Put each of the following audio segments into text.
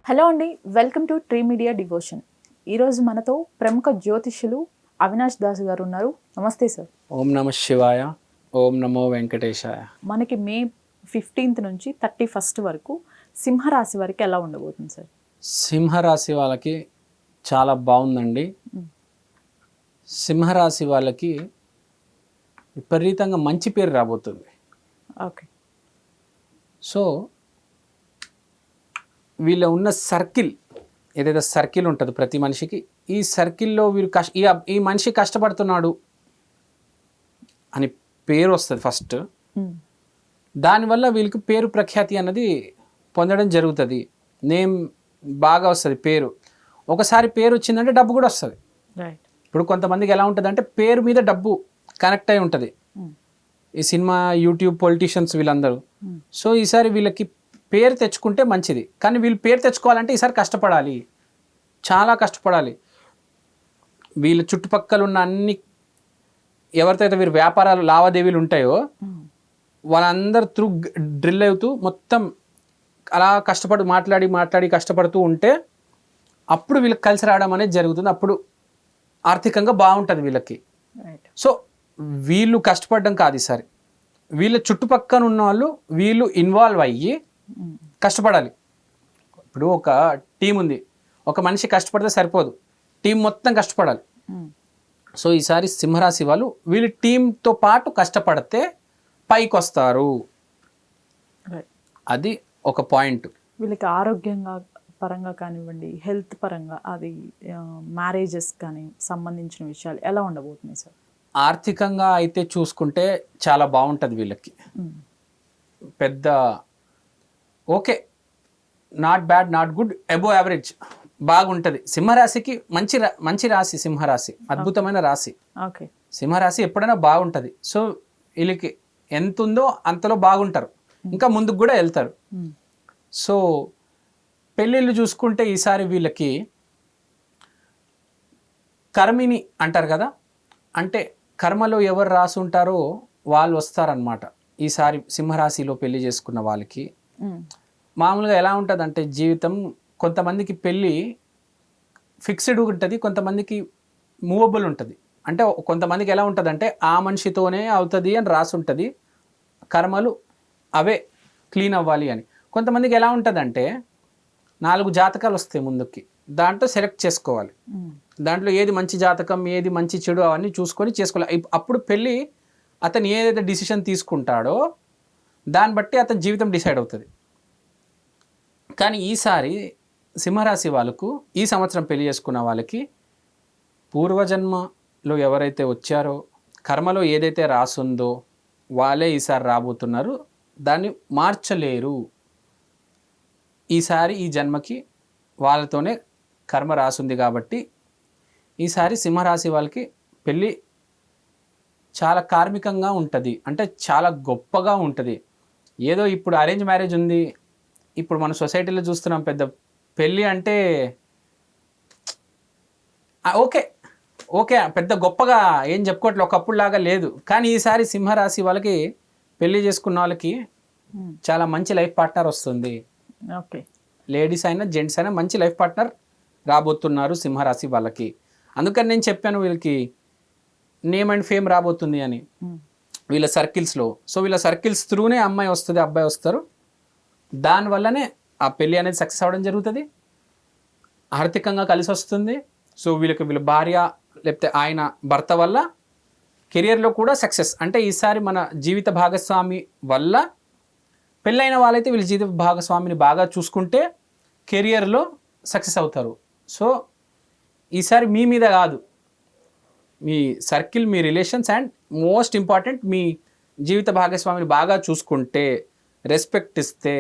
Hello అండి, welcome to tree media devotion. ఈరోజు మనతో ప్రముఖ జ్యోతిష్యులు అవినాష్ దాస్ గారు ఉన్నారు. నమస్తే సార్. ఓం నమ శివాయ, ఓం నమో వెంకటేశాయ. మనకి మే 15th నుంచి 31st వరకు సింహరాశి వారికి ఎలా ఉండబోతుంది సార్? సింహరాశి వాళ్ళకి చాలా బాగుందండి. సింహరాశి వాళ్ళకి విపరీతంగా మంచి పేరు రాబోతుంది. ఓకే. సో వీళ్ళ ఉన్న సర్కిల్, ఏదైతే సర్కిల్ ఉంటుందో ప్రతి మనిషికి, ఈ సర్కిల్లో వీరు ఈ మనిషి కష్టపడుతున్నాడు అని పేరు వస్తుంది ఫస్ట్. దానివల్ల వీళ్ళకి పేరు ప్రఖ్యాతి అన్నది పొందడం జరుగుతుంది. నేమ్ బాగా వస్తుంది, పేరు. ఒకసారి పేరు వచ్చిందంటే డబ్బు కూడా వస్తుంది. ఇప్పుడు కొంతమందికి ఎలా ఉంటుంది అంటే పేరు మీద డబ్బు కనెక్ట్ అయి ఉంటుంది. ఈ సినిమా, యూట్యూబ్, పొలిటీషియన్స్ వీళ్ళందరూ. సో ఈసారి వీళ్ళకి పేరు తెచ్చుకుంటే మంచిది. కానీ వీళ్ళు పేరు తెచ్చుకోవాలంటే ఈసారి కష్టపడాలి, చాలా కష్టపడాలి. వీళ్ళ చుట్టుపక్కల ఉన్న అన్ని ఎవరితో అయితే వీరు వ్యాపారాలు, లావాదేవీలు ఉంటాయో వాళ్ళందరూ త్రూ డ్రిల్ అవుతూ మొత్తం అలా మాట్లాడి కష్టపడుతూ ఉంటే అప్పుడు వీళ్ళకి కలిసి రావడం అనేది జరుగుతుంది. అప్పుడు ఆర్థికంగా బాగుంటుంది వీళ్ళకి. సో వీళ్ళు కష్టపడడం కాదు ఈసారి, వీళ్ళ చుట్టుపక్కల ఉన్న వాళ్ళు వీళ్ళు ఇన్వాల్వ్ అయ్యి కష్టపడాలి. ఇప్పుడు ఒక టీం ఉంది, ఒక మనిషి కష్టపడితే సరిపోదు, టీం మొత్తం కష్టపడాలి. సో ఈసారి సింహరాశి వాళ్ళు వీళ్ళ టీంతో పాటు కష్టపడితే పైకి వస్తారు. అది ఒక పాయింట్. వీళ్ళకి ఆరోగ్యంగా పరంగా కానివ్వండి, హెల్త్ పరంగా, అది మ్యారేజెస్ కానీ సంబంధించిన విషయాలు ఎలా ఉండబోతున్నాయి సార్? ఆర్థికంగా అయితే చూసుకుంటే చాలా బాగుంటుంది వీళ్ళకి. పెద్ద okay, not bad, not good, above average, బాగుంటుంది. సింహరాశికి మంచి రాశి సింహరాశి, అద్భుతమైన రాశి. ఓకే. సింహరాశి ఎప్పుడైనా బాగుంటుంది. సో వీళ్ళకి ఎంత ఉందో అంతలో బాగుంటారు, ఇంకా ముందుకు కూడా వెళ్తారు. సో పెళ్ళిళ్ళు చూసుకుంటే ఈసారి వీళ్ళకి కర్మిని అంటారు కదా, అంటే కర్మలో ఎవరు రాసి ఉంటారో వాళ్ళు వస్తారనమాట. ఈసారి సింహరాశిలో పెళ్లి చేసుకున్న వాళ్ళకి మామూలుగా ఎలా ఉంటుంది అంటే జీవితం, కొంతమందికి పెళ్ళి ఫిక్స్డ్ ఉంటుంది, కొంతమందికి మూవబుల్ ఉంటుంది. అంటే కొంతమందికి ఎలా ఉంటుంది అంటే ఆ మనిషితోనే అవుతుంది అని రాసి ఉంటుంది, కర్మలు అవే క్లీన్ అవ్వాలి అని. కొంతమందికి ఎలా ఉంటుంది అంటే 4 జాతకాలు వస్తాయి ముందుకి, దాంట్లో సెలెక్ట్ చేసుకోవాలి. దాంట్లో ఏది మంచి జాతకం, ఏది మంచి చెడు అవన్నీ చూసుకొని చేసుకోవాలి. అప్పుడు పెళ్ళి అతను ఏదైతే డిసిషన్ తీసుకుంటాడో దాన్ని బట్టి అతని జీవితం డిసైడ్ అవుతుంది. కానీ ఈసారి సింహరాశి వాళ్ళకు, ఈ సంవత్సరం పెళ్లి చేసుకున్న వాళ్ళకి పూర్వజన్మలో ఎవరైతే వచ్చారో, కర్మలో ఏదైతే రాసుందో వాళ్ళే ఈసారి రాబోతున్నారు, దాన్ని మార్చలేరు. ఈసారి ఈ జన్మకి వాళ్ళతోనే కర్మ రాసుంది కాబట్టి ఈసారి సింహరాశి వాళ్ళకి పెళ్ళి చాలా కార్మికంగా ఉంటుంది, అంటే చాలా గొప్పగా ఉంటుంది. ఏదో ఇప్పుడు అరేంజ్ మ్యారేజ్ ఉంది, ఇప్పుడు మన సొసైటీలో చూస్తున్నాం, పెద్ద పెళ్ళి అంటే ఓకే ఓకే పెద్ద గొప్పగా ఏం చెప్పుకోవట్లేదు, ఒకప్పుడు లాగా లేదు. కానీ ఈసారి సింహరాశి వాళ్ళకి పెళ్ళి చేసుకున్న వాళ్ళకి చాలా మంచి లైఫ్ పార్ట్నర్ వస్తుంది. ఓకే. లేడీస్ అయినా జెంట్స్ అయినా మంచి లైఫ్ పార్ట్నర్ రాబోతున్నారు సింహరాశి వాళ్ళకి. అందుకని నేను చెప్పాను వీళ్ళకి నేమ్ అండ్ ఫేమ్ రాబోతుంది అని వీళ్ళ సర్కిల్స్లో. సో వీళ్ళ సర్కిల్స్ త్రూనే అమ్మాయి వస్తుంది, అబ్బాయి వస్తారు. దానివల్లనే ఆ పెళ్ళి అనేది సక్సెస్ అవ్వడం జరుగుతుంది, ఆర్థికంగా కలిసి వస్తుంది. సో వీళ్ళ భార్య లేకపోతే ఆయన భర్త వల్ల కెరియర్లో కూడా సక్సెస్. అంటే ఈసారి మన జీవిత భాగస్వామి వల్ల, పెళ్ళైన వాళ్ళైతే వీళ్ళ జీవిత భాగస్వామిని బాగా చూసుకుంటే కెరియర్లో సక్సెస్ అవుతారు. సో ఈసారి మీ మీద కాదు, మీ సర్కిల్, మీ రిలేషన్స్ అండ్ మోస్ట్ ఇంపార్టెంట్ మీ జీవిత భాగస్వామిని బాగా చూసుకుంటే, రెస్పెక్ట్ ఇస్తే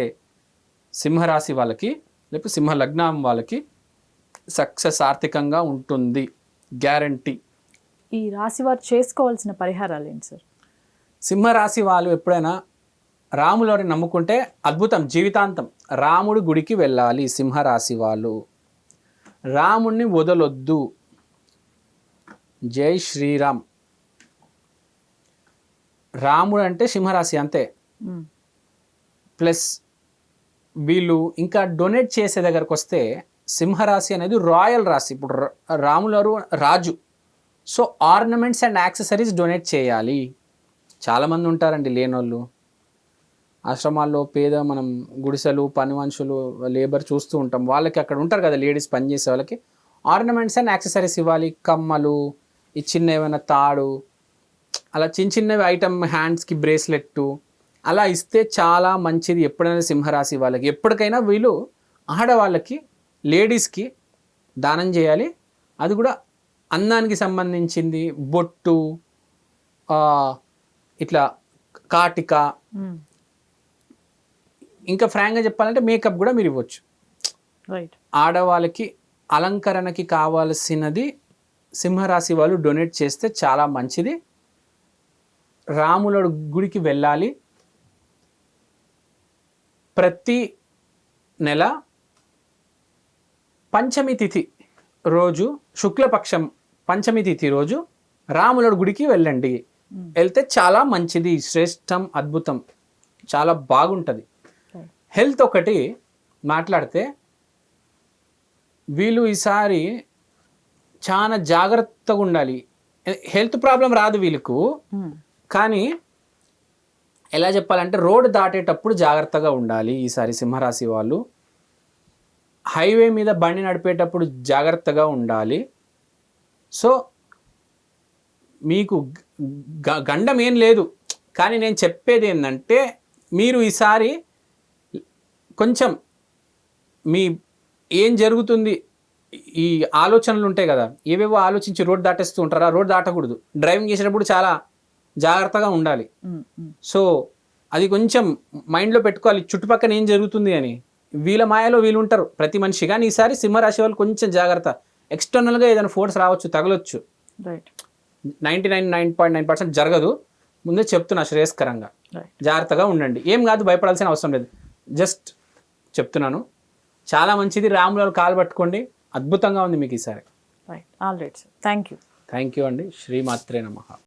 సింహరాశి వాళ్ళకి లేకపోతే సింహ లగ్నం వాళ్ళకి సక్సెస్ ఆర్థికంగా ఉంటుంది, గ్యారంటీ. ఈ రాశి వారు చేసుకోవాల్సిన పరిహారాలు ఏంటి సార్? సింహరాశి వాళ్ళు ఎప్పుడైనా రాములని నమ్ముకుంటే అద్భుతం, జీవితాంతం. రాముడి గుడికి వెళ్ళాలి సింహరాశి వాళ్ళు, రాముడిని వదలొద్దు. జై శ్రీరామ్. రాముడు అంటే సింహరాశి అంతే. ప్లస్ వీళ్ళు ఇంకా డొనేట్ చేసే దగ్గరకు వస్తే సింహరాశి అనేది రాయల్ రాశి. ఇప్పుడు రాములవారు రాజు. So ornaments and accessories donate చేయాలి. చాలామంది ఉంటారండి లేనోళ్ళు ఆశ్రమాల్లో, పేద మనం గుడిసెలు, పని మనుషులు, లేబర్ చూస్తూ ఉంటాం. వాళ్ళకి అక్కడ ఉంటారు కదా లేడీస్ పనిచేసే వాళ్ళకి ఆర్నమెంట్స్ అండ్ యాక్సెసరీస్ ఇవ్వాలి. కమ్మలు, ఈ చిన్న ఏమైనా తాడు, అలా చిన్న చిన్నవి ఐటమ్, హ్యాండ్స్కి బ్రేస్లెట్టు అలా ఇస్తే చాలా మంచిది. ఎప్పుడైనా సింహరాశి వాళ్ళకి ఎప్పటికైనా వీళ్ళు ఆడవాళ్ళకి, లేడీస్కి దానం చేయాలి. అది కూడా అందానికి సంబంధించింది. బొట్టు, ఇట్లా కాటిక, ఇంకా ఫ్రాంక్గా చెప్పాలంటే మేకప్ కూడా మీరు ఇవ్వచ్చు. రైట్. ఆడవాళ్ళకి అలంకరణకి కావాల్సినది సింహరాశి వాళ్ళు డొనేట్ చేస్తే చాలా మంచిది. రాముల గుడికి వెళ్ళాలి. ప్రతి నెల పంచమి తిథి రోజు, శుక్లపక్షం పంచమి తిథి రోజు రాముల గుడికి వెళ్ళండి. వెళ్తే చాలా మంచిది, శ్రేష్టం, అద్భుతం, చాలా బాగుంటుంది. హెల్త్ ఒకటి మాట్లాడితే వీళ్ళు ఈసారి చాలా జాగ్రత్తగా ఉండాలి. హెల్త్ ప్రాబ్లం రాదు వీళ్ళకు, కానీ ఎలా చెప్పాలంటే రోడ్డు దాటేటప్పుడు జాగ్రత్తగా ఉండాలి ఈసారి సింహరాశి వాళ్ళు. హైవే మీద బండి నడిపేటప్పుడు జాగ్రత్తగా ఉండాలి. సో మీకు గండం ఏం లేదు, కానీ నేను చెప్పేది ఏంటంటే మీరు ఈసారి కొంచెం మీ ఏం జరుగుతుంది, ఈ ఆలోచనలు ఉంటాయి కదా, ఏవేవో ఆలోచించి రోడ్ దాటేస్తూ ఉంటారా, రోడ్ దాటకూడదు. డ్రైవింగ్ చేసేటప్పుడు చాలా జాగ్రత్తగా ఉండాలి. సో అది కొంచెం మైండ్లో పెట్టుకోవాలి, చుట్టుపక్కల ఏం జరుగుతుంది అని. వీళ్ళ మాయలో వీళ్ళు ఉంటారు ప్రతి మనిషి. కానీ ఈసారి సింహరాశి వాళ్ళు కొంచెం జాగ్రత్త. ఎక్స్టర్నల్గా ఏదైనా ఫోర్స్ రావచ్చు, తగలొచ్చు. రైట్. 99.9% జరగదు. ముందే చెప్తున్నా శ్రేయస్కరంగా. జాగ్రత్తగా ఉండండి. ఏం కాదు, భయపడాల్సిన అవసరం లేదు. జస్ట్ చెప్తున్నాను. చాలా మంచిది. రాముల కాలు పట్టుకోండి, అద్భుతంగా ఉంది మీకు ఈసారి. Right. All right sir. Thank you. Thank you అండి. శ్రీమాత్రే నమః.